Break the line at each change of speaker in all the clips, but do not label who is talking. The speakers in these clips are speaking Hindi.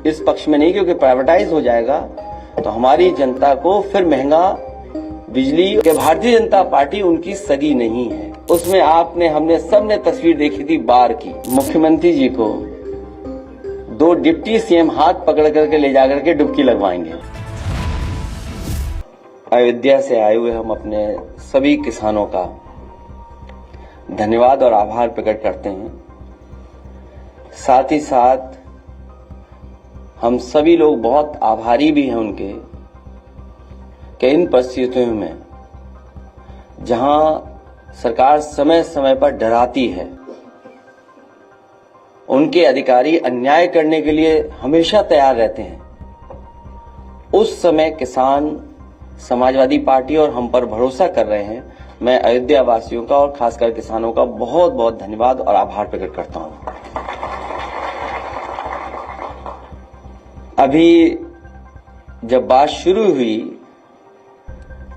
इस पक्ष में नहीं, क्योंकि प्राइवेटाइज हो जाएगा तो हमारी जनता को फिर महंगा बिजली के। भारतीय जनता पार्टी उनकी सगी नहीं है। उसमें हमने सबने तस्वीर देखी थी बार की। मुख्यमंत्री जी को 2 डिप्टी सीएम हाथ पकड़ करके ले जाकर के डुबकी लगवाएंगे। अयोध्या से आए हुए हम अपने सभी किसानों का धन्यवाद और आभार प्रकट करते हैं। साथ ही साथ हम सभी लोग बहुत आभारी भी हैं उनके कि इन परिस्थितियों में जहां सरकार समय समय पर डराती है, उनके अधिकारी अन्याय करने के लिए हमेशा तैयार रहते हैं। उस समय किसान, समाजवादी पार्टी और हम पर भरोसा कर रहे हैं। मैं अयोध्या वासियों का और खासकर किसानों का बहुत बहुत धन्यवाद और आभार प्रकट करता हूं। अभी जब बात शुरू हुई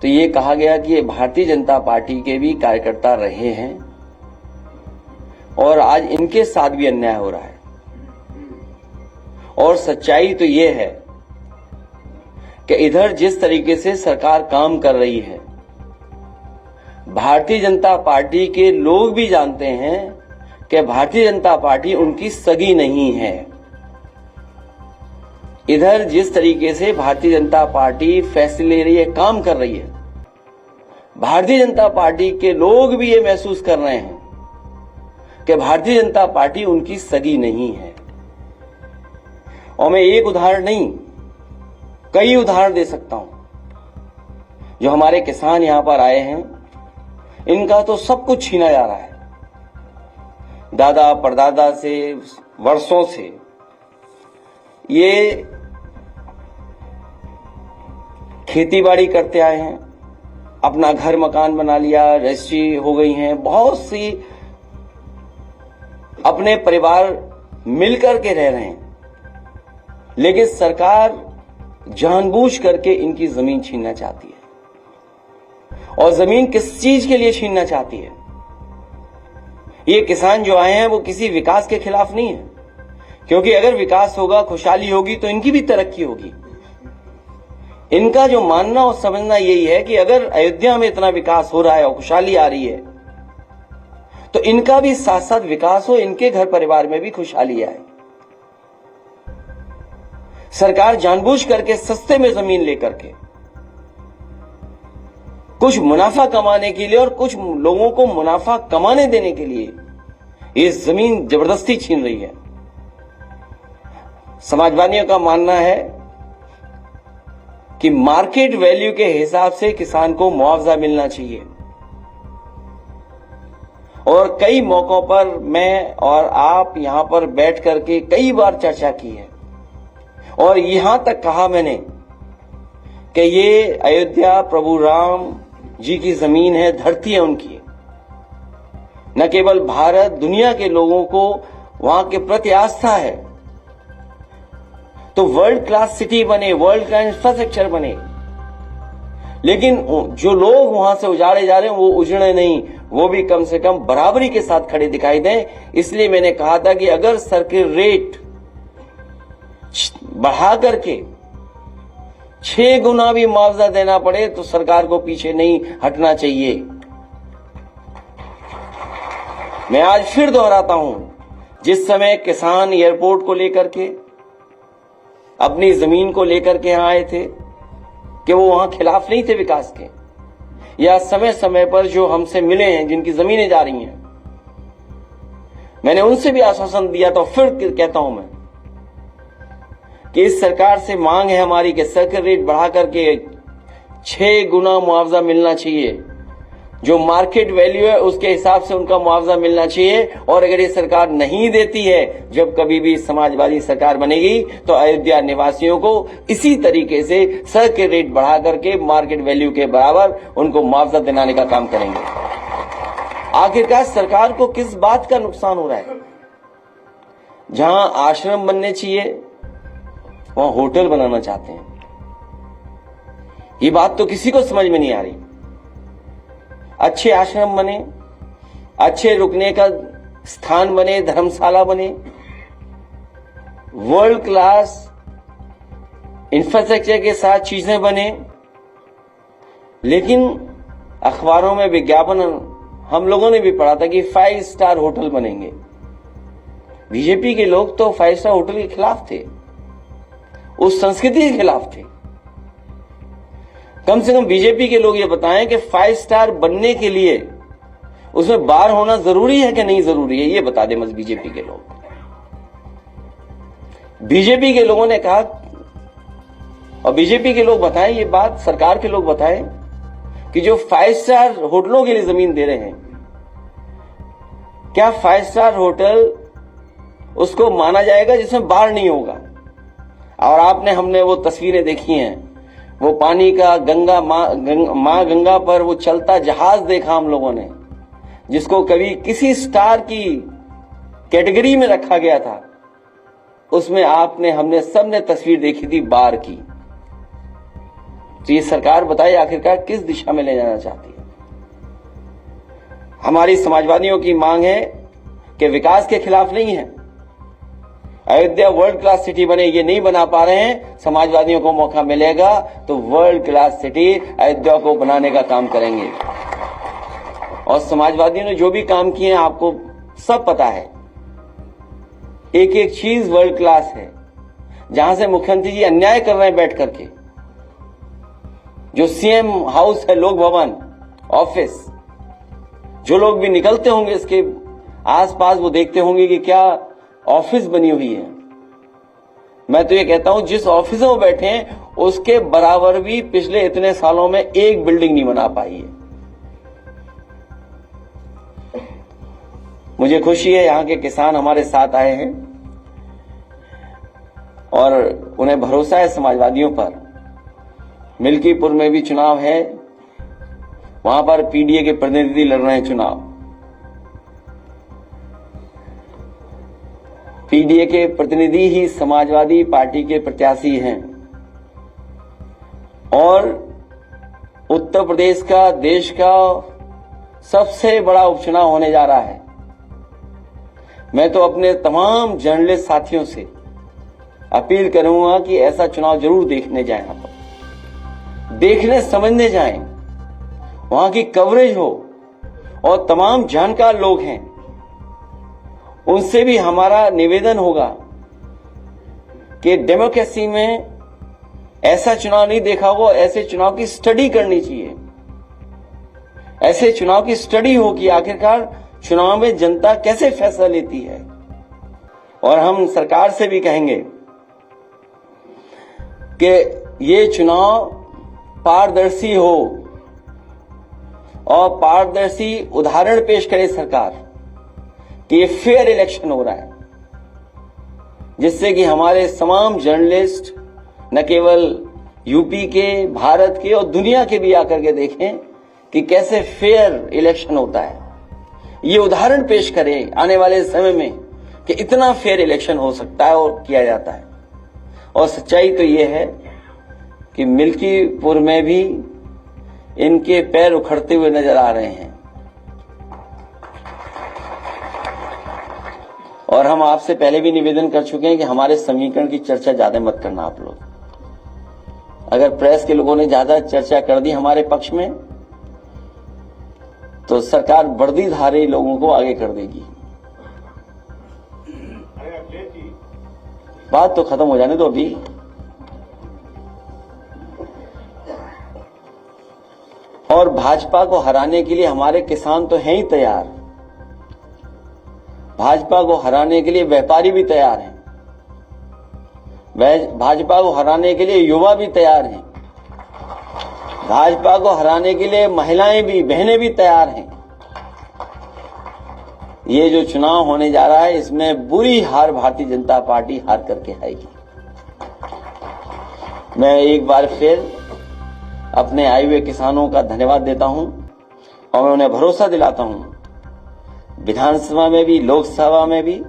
तो ये कहा गया कि ये भारतीय जनता पार्टी के भी कार्यकर्ता रहे हैं और आज इनके साथ भी अन्याय हो रहा है। और सच्चाई तो ये है कि इधर जिस तरीके से सरकार काम कर रही है, भारतीय जनता पार्टी के लोग भी जानते हैं कि भारतीय जनता पार्टी उनकी सगी नहीं है। इधर जिस तरीके से भारतीय जनता पार्टी फैसले ले रही है, काम कर रही है, भारतीय जनता पार्टी के लोग भी ये महसूस कर रहे हैं कि भारतीय जनता पार्टी उनकी सगी नहीं है। और मैं एक उदाहरण नहीं, कई उदाहरण दे सकता हूं। जो हमारे किसान यहां पर आए हैं, इनका तो सब कुछ छीना जा रहा है। दादा परदादा से, वर्षों से ये खेतीबाड़ी करते आए हैं, अपना घर मकान बना लिया, रजिस्ट्री हो गई हैं, बहुत सी अपने परिवार मिलकर के रह रहे हैं। लेकिन सरकार जानबूझ करके इनकी जमीन छीनना चाहती है। और जमीन किस चीज के लिए छीनना चाहती है? ये किसान जो आए हैं वो किसी विकास के खिलाफ नहीं है, क्योंकि अगर विकास होगा, खुशहाली होगी तो इनकी भी तरक्की होगी। इनका जो मानना और समझना यही है कि अगर अयोध्या में इतना विकास हो रहा है और खुशहाली आ रही है तो इनका भी साथ साथ विकास हो, इनके घर परिवार में भी खुशहाली आए। सरकार जानबूझ करके सस्ते में जमीन लेकर के कुछ मुनाफा कमाने के लिए और कुछ लोगों को मुनाफा कमाने देने के लिए ये जमीन जबरदस्ती छीन रही है। समाजवादियों का मानना है कि मार्केट वैल्यू के हिसाब से किसान को मुआवजा मिलना चाहिए। और कई मौकों पर मैं और आप यहां पर बैठ करके कई बार चर्चा की है और यहां तक कहा मैंने कि ये अयोध्या प्रभु राम जी की जमीन है, धरती है उनकी। न केवल भारत, दुनिया के लोगों को वहां के प्रति आस्था है। तो वर्ल्ड क्लास सिटी बने, वर्ल्ड क्लास इंफ्रास्ट्रक्चर बने, लेकिन जो लोग वहां से उजाड़े जा रहे हैं वो उजड़े नहीं, वो भी कम से कम बराबरी के साथ खड़े दिखाई दें। इसलिए मैंने कहा था कि अगर सर्किल रेट बढ़ा करके 6 गुना भी मुआवजा देना पड़े तो सरकार को पीछे नहीं हटना चाहिए। मैं आज फिर दोहराता हूं, जिस समय किसान एयरपोर्ट को लेकर के, अपनी जमीन को लेकर के यहां आए थे, कि वो वहां खिलाफ नहीं थे विकास के, या समय समय पर जो हमसे मिले हैं, जिनकी जमीनें जा रही हैं, मैंने उनसे भी आश्वासन दिया। तो फिर कहता हूं मैं कि इस सरकार से मांग है हमारी कि सर्किल रेट बढ़ा करके 6 गुना मुआवजा मिलना चाहिए। जो मार्केट वैल्यू है उसके हिसाब से उनका मुआवजा मिलना चाहिए। और अगर ये सरकार नहीं देती है, जब कभी भी समाजवादी सरकार बनेगी तो अयोध्या निवासियों को इसी तरीके से सर्किल रेट बढ़ा करके मार्केट वैल्यू के बराबर उनको मुआवजा दिलाने का काम करेंगे। आखिरकार सरकार को किस बात का नुकसान हो रहा है? जहां आश्रम बनने चाहिए वहां होटल बनाना चाहते हैं। ये बात तो किसी को समझ में नहीं आ रही। अच्छे आश्रम बने, अच्छे रुकने का स्थान बने, धर्मशाला बने, वर्ल्ड क्लास इंफ्रास्ट्रक्चर के साथ चीजें बने, लेकिन अखबारों में विज्ञापन हम लोगों ने भी पढ़ा था कि 5 स्टार होटल बनेंगे। बीजेपी के लोग तो 5 स्टार होटल के खिलाफ थे, उस संस्कृति के खिलाफ थे। कम से कम बीजेपी के लोग ये बताएं कि 5 स्टार बनने के लिए उसमें बार होना जरूरी है कि नहीं जरूरी है, ये बता दें बस बीजेपी के लोग। बीजेपी के लोगों ने कहा, और बीजेपी के लोग बताएं ये बात, सरकार के लोग बताएं कि जो 5 स्टार होटलों के लिए जमीन दे रहे हैं, क्या 5 स्टार होटल उसको माना जाएगा जिसमें बाढ़ नहीं होगा? और हमने वो तस्वीरें देखी हैं, वो पानी का मां गंगा पर वो चलता जहाज देखा हम लोगों ने, जिसको कभी किसी स्टार की कैटेगरी में रखा गया था, उसमें हमने सबने तस्वीर देखी थी बाढ़ की। तो ये सरकार बताए आखिरकार किस दिशा में ले जाना चाहती है। हमारी समाजवादियों की मांग है कि विकास के खिलाफ नहीं है, अयोध्या वर्ल्ड क्लास सिटी बने, ये नहीं बना पा रहे हैं, समाजवादियों को मौका मिलेगा तो वर्ल्ड क्लास सिटी अयोध्या को बनाने का काम करेंगे। और समाजवादियों ने जो भी काम किए हैं आपको सब पता है, एक एक चीज वर्ल्ड क्लास है। जहां से मुख्यमंत्री जी अन्याय कर रहे हैं बैठ करके, जो सीएम हाउस है, लोक भवन, ऑफिस, जो लोग भी निकलते होंगे इसके आसपास वो देखते होंगे कि क्या ऑफिस बनी हुई है। मैं तो ये कहता हूं जिस ऑफिस में वो बैठे हैं उसके बराबर भी पिछले इतने सालों में एक बिल्डिंग नहीं बना पाई है। मुझे खुशी है यहां के किसान हमारे साथ आए हैं और उन्हें भरोसा है समाजवादियों पर। मिल्कीपुर में भी चुनाव है, वहां पर पीडीए के प्रतिनिधि लड़ रहे हैं चुनाव। पीडीए के प्रतिनिधि ही समाजवादी पार्टी के प्रत्याशी हैं और उत्तर प्रदेश का, देश का सबसे बड़ा उपचुनाव होने जा रहा है। मैं तो अपने तमाम जर्नलिस्ट साथियों से अपील करूंगा कि ऐसा चुनाव जरूर देखने जाएं, आप देखने समझने जाएं, वहां की कवरेज हो और तमाम जानकार लोग हैं उनसे भी हमारा निवेदन होगा कि डेमोक्रेसी में ऐसा चुनाव नहीं देखा होगा, ऐसे चुनाव की स्टडी करनी चाहिए। ऐसे चुनाव की स्टडी हो कि आखिरकार चुनाव में जनता कैसे फैसला लेती है। और हम सरकार से भी कहेंगे कि ये चुनाव पारदर्शी हो और पारदर्शी उदाहरण पेश करे सरकार कि ये फेयर इलेक्शन हो रहा है, जिससे कि हमारे तमाम जर्नलिस्ट न केवल यूपी के, भारत के और दुनिया के भी आकर के देखें कि कैसे फेयर इलेक्शन होता है। ये उदाहरण पेश करें आने वाले समय में कि इतना फेयर इलेक्शन हो सकता है और किया जाता है। और सच्चाई तो ये है कि मिल्कीपुर में भी इनके पैर उखड़ते हुए नजर आ रहे हैं। और हम आपसे पहले भी निवेदन कर चुके हैं कि हमारे समीकरण की चर्चा ज्यादा मत करना आप लोग। अगर प्रेस के लोगों ने ज्यादा चर्चा कर दी हमारे पक्ष में तो सरकार वर्दीधारी लोगों को आगे कर देगी। बात तो खत्म हो जाने दो अभी। और भाजपा को हराने के लिए हमारे किसान तो हैं ही तैयार, भाजपा को हराने के लिए व्यापारी भी तैयार हैं, भाजपा को हराने के लिए युवा भी तैयार हैं, भाजपा को हराने के लिए महिलाएं भी, बहनें भी तैयार हैं। ये जो चुनाव होने जा रहा है इसमें बुरी हार भारतीय जनता पार्टी हार करके आएगी। मैं एक बार फिर अपने आए हुए किसानों का धन्यवाद देता हूं और मैं उन्हें भरोसा दिलाता हूं विधानसभा में भी, लोकसभा में भी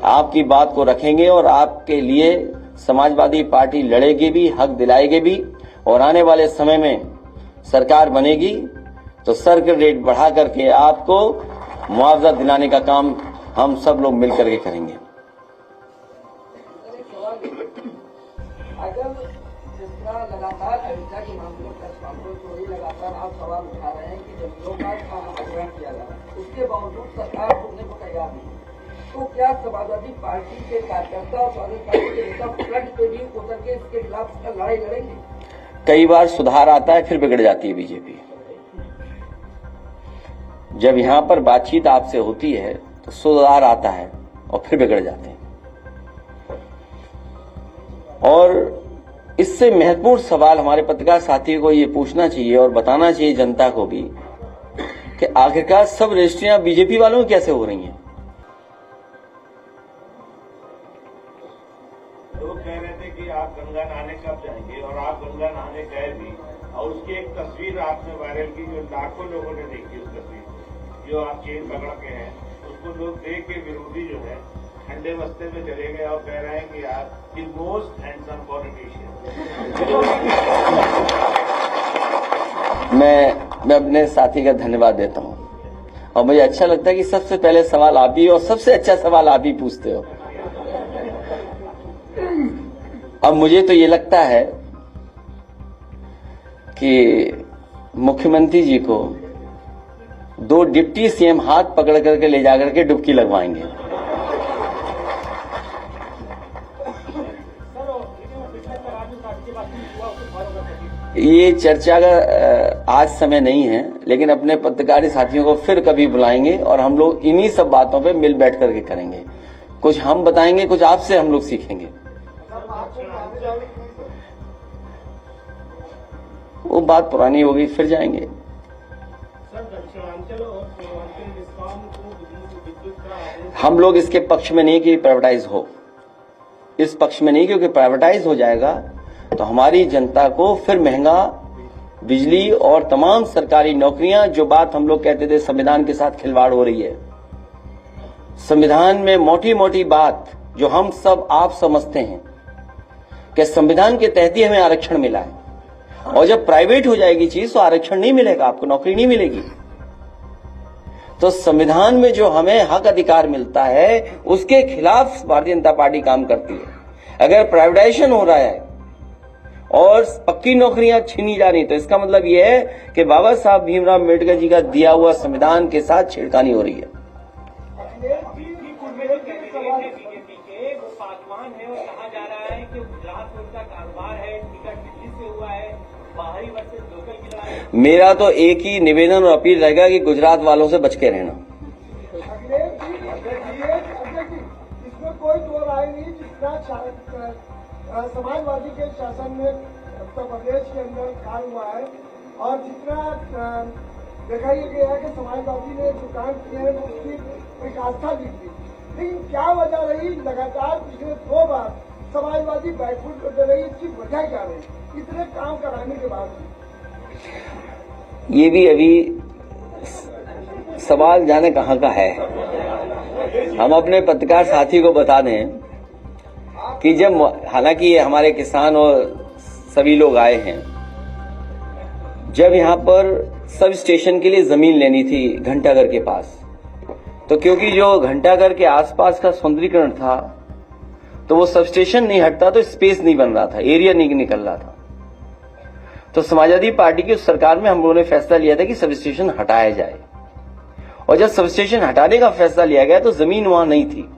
आपकी बात को रखेंगे और आपके लिए समाजवादी पार्टी लड़ेगी भी, हक दिलाएगी भी। और आने वाले समय में सरकार बनेगी तो सर्किल रेट बढ़ा करके आपको मुआवजा दिलाने का काम हम सब लोग मिलकर के करेंगे।
अगर जिस तरह लगातार अयोध्या के मामले में चोरी लगातार आप सवाल उठा रहे हैं कि जमीनों का अधिग्रहण किया जा रहा है, उसके बावजूद सरकार सुनने को तैयार नहीं, तो क्या समाजवादी पार्टी के कार्यकर्ता और कांग्रेस पार्टी के नेता फ्रंट पे भी उतर के इसके खिलाफ लड़ाई लड़ेंगे?
कई बार सुधार आता है फिर बिगड़ जाती है बीजेपी। जब यहां पर बातचीत आपसे होती है तो सुधार आता है और फिर बिगड़ जाते हैं। और इससे महत्वपूर्ण सवाल हमारे पत्रकार साथियों को ये पूछना चाहिए और बताना चाहिए जनता को भी कि आखिरकार सब रजिस्ट्रियां बीजेपी वालों की कैसे हो रही हैं।
लोग कह रहे थे कि आप गंगा नहाने कब जाएंगे, और आप गंगा नहाने गए भी, और उसकी एक तस्वीर आपने वायरल की जो लाखों लोगों ने देखी। उस तस्वीर जो आप चेन पकड़ के हैं उसको लोग देख के विरोधी जो है ठंडे बस्ते में चले गए और कह रहे हैं कि आप द मोस्ट हैंडसम पॉलिटिशियन। मैं अपने साथी का धन्यवाद देता हूं और मुझे अच्छा लगता है कि सबसे पहले सवाल आप ही और सबसे अच्छा सवाल आप ही पूछते हो। अब मुझे तो ये लगता है कि मुख्यमंत्री जी को 2 डिप्टी सीएम हाथ पकड़ करके ले जाकर के डुबकी लगवाएंगे। ये चर्चा का आज समय नहीं है, लेकिन अपने पत्रकारी साथियों को फिर कभी बुलाएंगे और हम लोग इन्हीं सब बातों पे मिल बैठ करके करेंगे। कुछ हम बताएंगे, कुछ आपसे हम लोग सीखेंगे। वो बात पुरानी हो गई, फिर जाएंगे। हम लोग इसके पक्ष में नहीं कि प्राइवेटाइज हो, इस पक्ष में नहीं, क्योंकि प्राइवेटाइज हो जाएगा तो हमारी जनता को फिर महंगा बिजली और तमाम सरकारी नौकरियां, जो बात हम लोग कहते थे संविधान के साथ खिलवाड़ हो रही है। संविधान में मोटी मोटी बात जो हम सब आप समझते हैं कि संविधान के तहत ही हमें आरक्षण मिला है, और जब प्राइवेट हो जाएगी चीज तो आरक्षण नहीं मिलेगा, आपको नौकरी नहीं मिलेगी। तो संविधान में जो हमें हक अधिकार मिलता है उसके खिलाफ भारतीय जनता पार्टी काम करती है। अगर प्राइवेटाइजेशन हो रहा है और पक्की नौकरियां छीनी जा रही तो इसका मतलब यह है कि बाबा साहब भीमराव अम्बेडकर जी का दिया हुआ संविधान के साथ छेड़खानी हो रही है। मेरा तो एक ही निवेदन और अपील रहेगा कि गुजरात वालों से बच के रहना।
इसमें कोई दो राय नहीं, जितना समाजवादी के शासन में उत्तर प्रदेश के अंदर कार्य हुआ है और जितना देखा ही गया है कि समाजवादी ने जो काम किए हैं उसकी एक आस्था दिखती, लेकिन क्या वजह रही लगातार पिछले 2 बार समाजवादी बैकफुट करते रही, इसकी वजह क्या रही इतने काम कराने के बाद?
ये भी अभी सवाल जाने कहां का है। हम अपने पत्रकार साथी को बता दें कि जब, हालांकि ये हमारे किसान और सभी लोग आए हैं, जब यहां पर सब स्टेशन के लिए जमीन लेनी थी घंटाघर के पास, तो क्योंकि जो घंटाघर के आसपास का सौंदर्यीकरण था तो वो सब स्टेशन नहीं हटता तो स्पेस नहीं बन रहा था, एरिया नहीं निकल रहा था। तो समाजवादी पार्टी की उस सरकार में हम लोगों ने फैसला लिया था कि सब स्टेशन हटाया जाए, और जब सब स्टेशन हटाने का फैसला लिया गया तो जमीन वहां नहीं थी।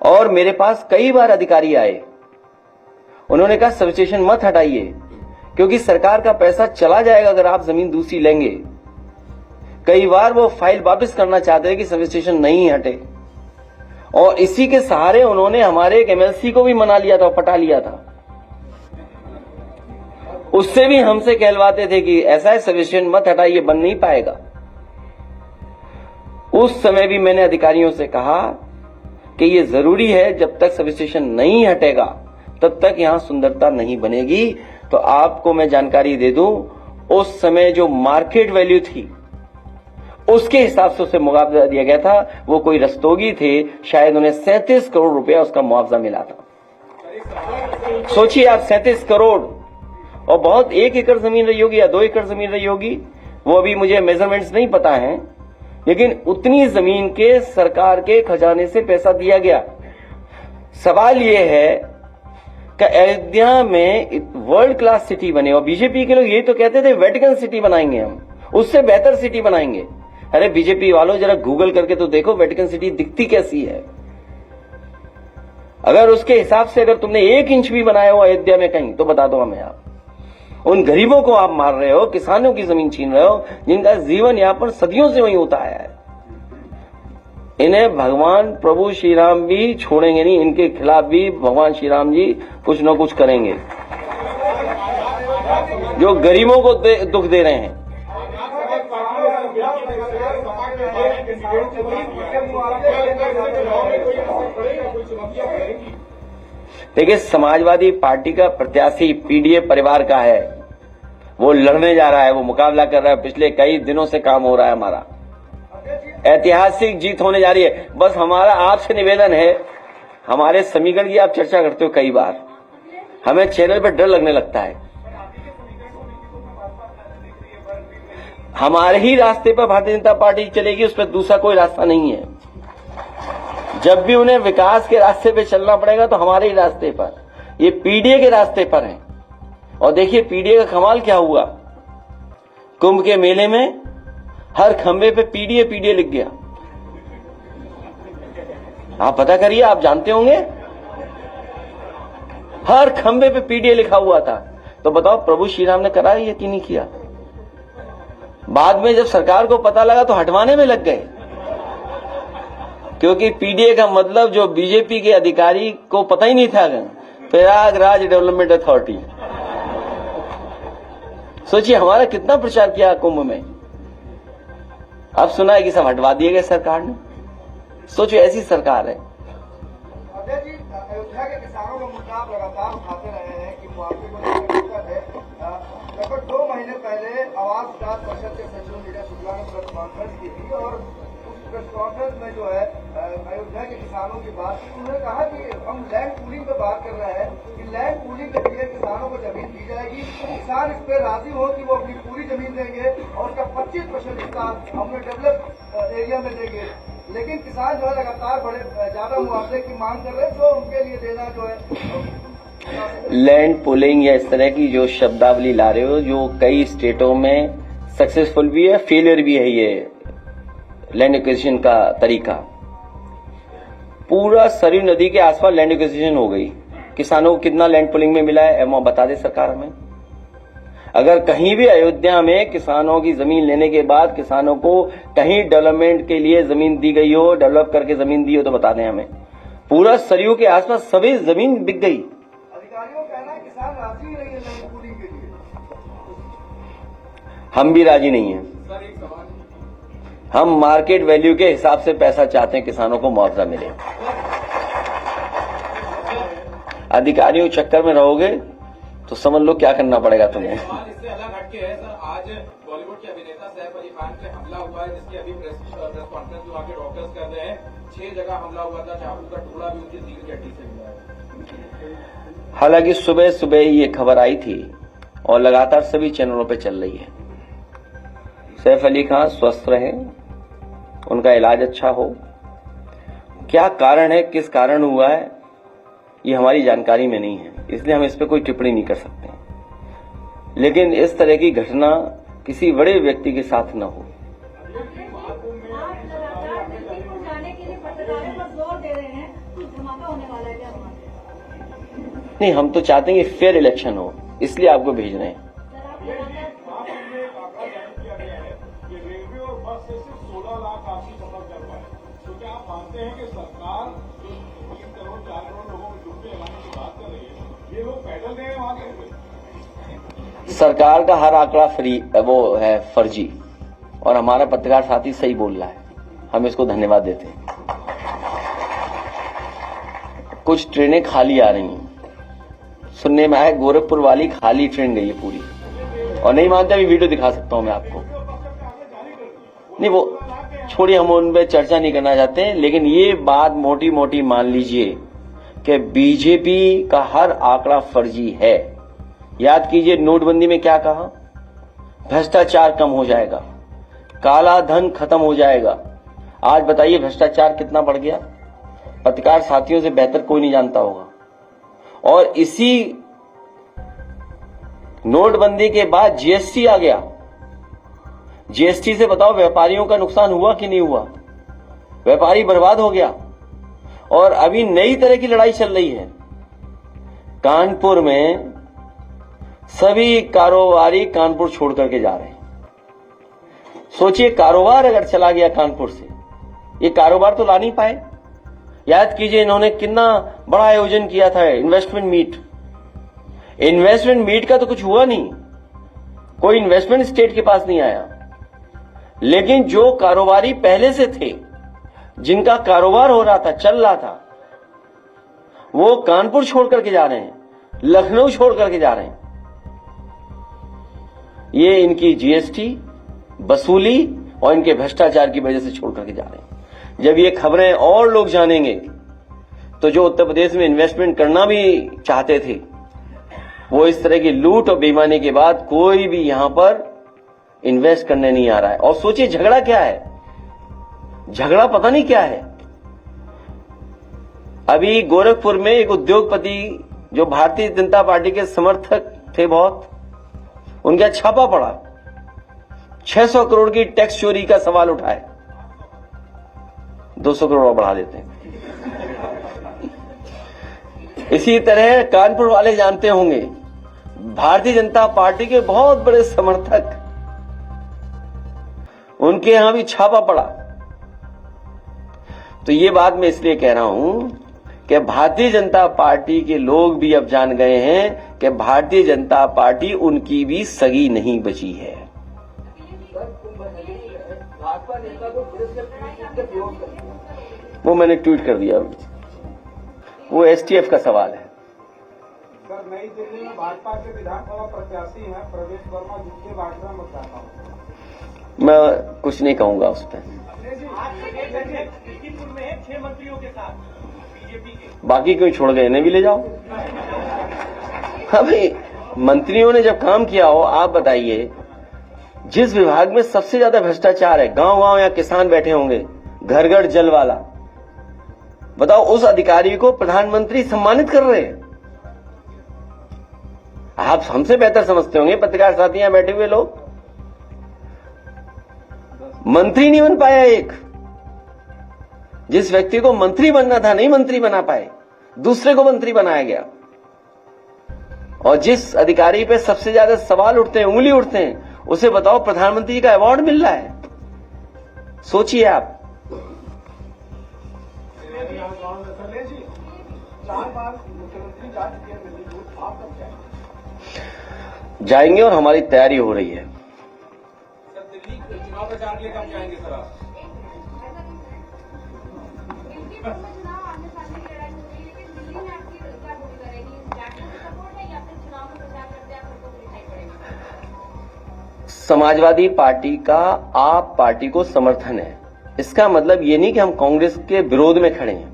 और मेरे पास कई बार अधिकारी आए, उन्होंने कहा सब स्टेशन मत हटाइए क्योंकि सरकार का पैसा चला जाएगा अगर आप जमीन दूसरी लेंगे। कई बार वो फाइल वापस करना चाहते हैं कि सब स्टेशन नहीं हटे, और इसी के सहारे उन्होंने हमारे एक एमएलसी को भी मना लिया था, पटा लिया था। उससे भी हमसे कहलवाते थे कि ऐसा है सब स्टेशन मत हटाइए, बन नहीं पाएगा। उस समय भी मैंने अधिकारियों से कहा कि ये जरूरी है, जब तक सब स्टेशन नहीं हटेगा तब तक यहां सुंदरता नहीं बनेगी। तो आपको मैं जानकारी दे दूं, उस समय जो मार्केट वैल्यू थी उसके हिसाब से उसे मुआवजा दिया गया था। वो कोई रस्तोगी थे, शायद उन्हें 37 करोड़ रुपया उसका मुआवजा मिला था। सोचिए आप, 37 करोड़, और बहुत 1 एकड़ जमीन रही होगी या 2 एकड़ जमीन रही होगी, वो अभी मुझे मेजरमेंट्स नहीं पता है, लेकिन उतनी जमीन के सरकार के खजाने से पैसा दिया गया। सवाल ये है
कि अयोध्या में वर्ल्ड क्लास सिटी बने, और बीजेपी के लोग ये तो कहते थे वेटिकन सिटी बनाएंगे हम, उससे बेहतर सिटी बनाएंगे। अरे बीजेपी वालों जरा गूगल करके तो देखो वेटिकन सिटी दिखती कैसी है। अगर उसके हिसाब से अगर तुमने 1 इंच भी बनाया हो अयोध्या में कहीं तो बता दो हमें। आप उन गरीबों को आप मार रहे हो, किसानों की जमीन छीन रहे हो, जिनका जीवन यापन सदियों से वहीं होता आया है। इन्हें भगवान प्रभु श्री राम भी छोड़ेंगे नहीं, इनके खिलाफ भी भगवान श्री राम जी कुछ न कुछ करेंगे, जो गरीबों को दुख दे रहे हैं। देखिए, समाजवादी पार्टी का प्रत्याशी पीडीए परिवार का है, वो लड़ने जा रहा है, वो मुकाबला कर रहा है। पिछले कई दिनों से काम हो रहा है, हमारा ऐतिहासिक जीत होने जा रही है। बस हमारा आपसे निवेदन है, हमारे समीकरण की आप चर्चा करते हो कई बार, हमें चैनल पर डर लगने लगता है। हमारे ही रास्ते पर भारतीय जनता पार्टी चलेगी, उस पर दूसरा कोई रास्ता नहीं है। जब भी उन्हें विकास के रास्ते पे चलना पड़ेगा तो हमारे ही रास्ते पर, ये पीडीए के रास्ते पर है। और देखिए पीडीए का कमाल क्या हुआ, कुंभ के मेले में हर खंबे पे पीडीए पीडीए लिख गया। आप पता करिए, आप जानते होंगे, हर खंबे पे पीडीए लिखा हुआ था। तो बताओ प्रभु श्री राम ने करा ये कि नहीं किया? बाद में जब सरकार को पता लगा तो हटवाने में लग गए, क्योंकि पीडीए का मतलब जो बीजेपी के अधिकारी को पता ही नहीं था, प्रयागराज डेवलपमेंट अथॉरिटी। सोचिए हमारा कितना प्रचार किया कुंभ में, अब सुना है कि सब हटवा दिए गए सरकार ने। सोचो ऐसी सरकार है।
अजय जी, अयोध्या के किसानों का मुद्दा आप लगातार उठाते रहे हैं कि मुआवजे को लेकर दिक्कत है। लगभग 2 महीने पहले आवास विकास परिषद के सचिव नीरज शुक्ला ने प्रेस कॉन्फ्रेंस की थी, और उस प्रेस कॉन्फ्रेंस में जो है अयोध्या के किसानों की बात की। उन्होंने कहा कि हम लैंड पूलिंग पे बात कर रहे हैं कि लैंड पूलिंग के जरिए किसानों को जमीन दी जाएगी, किसान इस पे राजी हो कि वो अपनी पूरी जमीन देंगे और उसका 25% हिस्सा हमने डेवलप एरिया में देंगे। लेकिन किसान जो है लगातार बड़े ज्यादा मुआवजे की मांग कर रहे हैं, जो उनके लिए देना जो है
लैंड पुलिंग या इस तरह की जो शब्दावली ला रहे हो, जो कई स्टेटों में सक्सेसफुल भी है, फेलियर भी है, ये लैंड एक्विजिशन का तरीका। पूरा सरयू नदी के आसपास लैंड एक्विजिशन हो गई, किसानों को कितना लैंड पुलिंग में मिला है बता दे सरकार हमें। अगर कहीं भी अयोध्या में किसानों की जमीन लेने के बाद किसानों को कहीं डेवलपमेंट के लिए जमीन दी गई हो, डेवलप करके जमीन दी हो तो बता दें हमें। पूरा सरयू के आसपास सभी जमीन बिक गई।
अधिकारियों का कहना है किसान राजी नहीं है लैंड पूलिंग के लिए।
हम भी राजी नहीं हैं। हम मार्केट वैल्यू के हिसाब से पैसा चाहते हैं, किसानों को मुआवजा मिले। अधिकारियों के चक्कर में रहोगे तो समझ लो क्या करना पड़ेगा तुम्हें।
इससे अलग हटके है सर, आज बॉलीवुड के अभिनेता सैफ अली खान पे हमला हुआ है, जिसकी अभी प्रेस कॉन्फ्रेंस जो आके डॉक्टर्स कर रहे हैं। 6 जगह हमला हुआ था, चाकू का टुकड़ा भी उनकी रीढ़ की हड्डी से मिला है।
हालांकि सुबह सुबह ये खबर आई थी और लगातार सभी चैनलों पे चल रही है। सैफ अली खान स्वस्थ रहे, उनका इलाज अच्छा हो। क्या कारण है, किस कारण हुआ है, ये हमारी जानकारी में नहीं है, इसलिए हम इस पर कोई टिप्पणी नहीं कर सकते। लेकिन इस तरह की घटना किसी बड़े व्यक्ति के साथ न हो। नहीं, हम तो चाहते हैं कि फेयर इलेक्शन हो, इसलिए आपको भेज रहे हैं। सरकार का हर आंकड़ा वो है फर्जी, और हमारा पत्रकार साथी सही बोल रहा है, हम इसको धन्यवाद देते हैं। कुछ ट्रेनें खाली आ रही हैं, सुनने में आया गोरखपुर वाली खाली ट्रेन गई है पूरी, और नहीं मानते अभी वीडियो दिखा सकता हूं मैं आपको। नहीं वो छोड़िए, हम उन पर चर्चा नहीं करना चाहते, लेकिन ये बात मोटी मोटी मान लीजिए कि बीजेपी का हर आंकड़ा फर्जी है। याद कीजिए नोटबंदी में क्या कहा, भ्रष्टाचार कम हो जाएगा, काला धन खत्म हो जाएगा। आज बताइए भ्रष्टाचार कितना बढ़ गया, पत्रकार साथियों से बेहतर कोई नहीं जानता होगा। और इसी नोटबंदी के बाद जीएसटी आ गया। जीएसटी से बताओ व्यापारियों का नुकसान हुआ कि नहीं हुआ? व्यापारी बर्बाद हो गया। और अभी नई तरह की लड़ाई चल रही है। कानपुर में सभी कारोबारी कानपुर छोड़ करके जा रहे हैं। सोचिए, कारोबार अगर चला गया कानपुर से, ये कारोबार तो ला नहीं पाए। याद कीजिए इन्होंने कितना बड़ा आयोजन किया था, इन्वेस्टमेंट मीट। इन्वेस्टमेंट मीट का तो कुछ हुआ नहीं, कोई इन्वेस्टमेंट स्टेट के पास नहीं आया। लेकिन जो कारोबारी पहले से थे, जिनका कारोबार हो रहा था, चल रहा था, वो कानपुर छोड़ करके जा रहे हैं, लखनऊ छोड़ करके जा रहे हैं। ये इनकी जीएसटी वसूली और इनके भ्रष्टाचार की वजह से छोड़ करके जा रहे हैं। जब ये खबरें और लोग जानेंगे तो जो उत्तर प्रदेश में इन्वेस्टमेंट करना भी चाहते थे, वो इस तरह की लूट और बेईमानी के बाद कोई भी यहां पर इन्वेस्ट करने नहीं आ रहा है। और सोचिए झगड़ा क्या है, झगड़ा पता नहीं क्या है। अभी गोरखपुर में एक उद्योगपति जो भारतीय जनता पार्टी के समर्थक थे बहुत, उनका छापा पड़ा, 600 करोड़ की टैक्स चोरी का सवाल उठाए। 200 करोड़ और बढ़ा देते हैं। इसी तरह कानपुर वाले जानते होंगे, भारतीय जनता पार्टी के बहुत बड़े समर्थक, उनके यहां भी छापा पड़ा। तो ये बात मैं इसलिए कह रहा हूं कि भारतीय जनता पार्टी के लोग भी अब जान गए हैं कि भारतीय जनता पार्टी उनकी भी सगी नहीं बची है। वो मैंने ट्वीट कर दिया, वो एसटीएफ का सवाल है।
सर, नई दिल्ली में भाजपा के विधानसभा प्रत्याशी हैं प्रवेश वर्मा, जिनके बारे में बताता हूँ।
मैं कुछ नहीं कहूंगा उस पर।
में 6 मंत्रियों के साथ बीजेपी के,
बाकी कोई छोड़ गए, इन्हें भी ले जाओ। हाँ भाई, मंत्रियों ने जब काम किया हो, आप बताइए, जिस विभाग में सबसे ज्यादा भ्रष्टाचार है, गांव गांव या किसान बैठे होंगे, घर घर जल वाला, बताओ उस अधिकारी को प्रधानमंत्री सम्मानित कर रहे हैं। आप हमसे बेहतर समझते होंगे, पत्रकार साथी यहां बैठे हुए लोग। मंत्री नहीं बन पाया एक, जिस व्यक्ति को मंत्री बनना था नहीं मंत्री बना पाए, दूसरे को मंत्री बनाया गया। और जिस अधिकारी पे सबसे ज्यादा सवाल उठते हैं, उंगली उठते हैं, उसे बताओ प्रधानमंत्री का अवार्ड मिल रहा है। सोचिए आप।
4 बार मुख्यमंत्री जा चुके हैं दिल्ली को, आप कब
जाएंगे और हमारी तैयारी हो रही है।
सर, दिल्ली चुनाव प्रचार के लिए कब जाएंगे सर आप?
समाजवादी पार्टी का आप पार्टी को समर्थन है, इसका मतलब ये नहीं कि हम कांग्रेस के विरोध में खड़े हैं।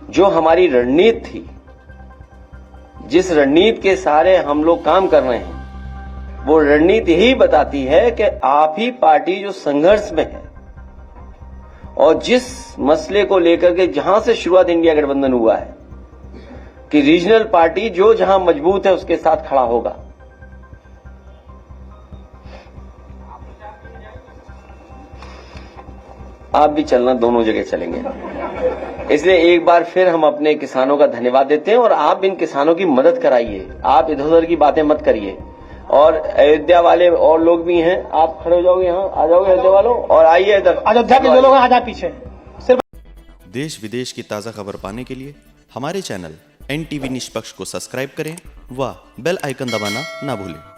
जो हमारी रणनीति थी, जिस रणनीति के सहारे हम लोग काम कर रहे हैं, वो रणनीति यही बताती है कि आप ही पार्टी जो संघर्ष में है और जिस मसले को लेकर के जहां से शुरुआत इंडिया गठबंधन हुआ है कि रीजनल पार्टी जो जहां मजबूत है उसके साथ खड़ा होगा। आप भी चलना, दोनों जगह चलेंगे। इसलिए एक बार फिर हम अपने किसानों का धन्यवाद देते हैं और आप इन किसानों की मदद कराइए, आप इधर उधर की बातें मत करिए। और अयोध्या वाले और लोग भी हैं, आप खड़े हो जाओगे, यहाँ आ जाओगे अयोध्या वालों, और आइए इधर।
अयोध्या के जो लोग हैं, आ जाए पीछे।
देश विदेश की ताज़ा खबर पाने के लिए हमारे चैनल NTV निष्पक्ष को सब्सक्राइब करें व बेल आइकन दबाना ना भूलें।